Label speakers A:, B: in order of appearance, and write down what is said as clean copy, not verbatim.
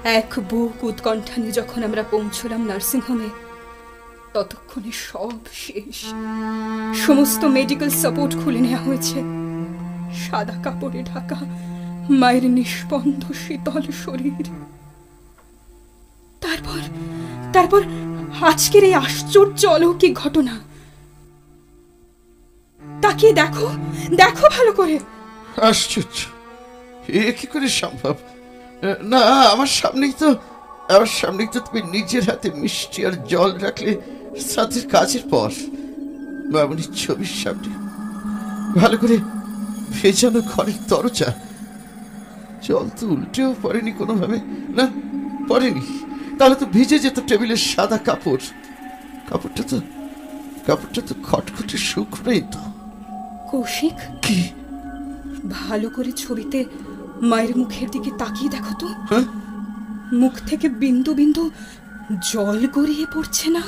A: এক বুক উৎকণ্ঠা নিয়ে যখন আমরা পৌঁছলাম নার্সিংহোমে, ততক্ষণে সব শেষ। সমস্ত মেডিকেল সাপোর্ট খুলে নেওয়া হয়েছে। সাদা কাপড়ে ঢাকা মায়ের নিষ্পন্দ শীতল শরীর। তারপর তারপর আজকের এই আশ্চর্য অলৌকিক ঘটনা। তাকিয়ে দেখো, দেখো ভালো করে।
B: আশ্চর্য, এ কি করে সম্ভব? না, আমার সামনেই তো তুমি নিজের হাতে মিষ্টি আর জল রাখলে সাথের কাজের পর। মামনির ছবির সামনে ভালো করে ভেজানো ঘরের দরজা, জল তো উল্টেও পড়েনি কোনোভাবে। না, পড়েনি। তাহলে তো ভিজে যেত টেবিলের সাদা কাপড়। কাপড়টা তো খটখটে শুকনোই তো।
A: কৌশিক,
B: কি?
A: ভালো করে ছবিতে মায়ের মুখের দিকে তাকিয়ে দেখো তো।
B: হ্যাঁ,
A: মুখ থেকে বিন্দু বিন্দু জল গড়িয়ে পড়ছে না?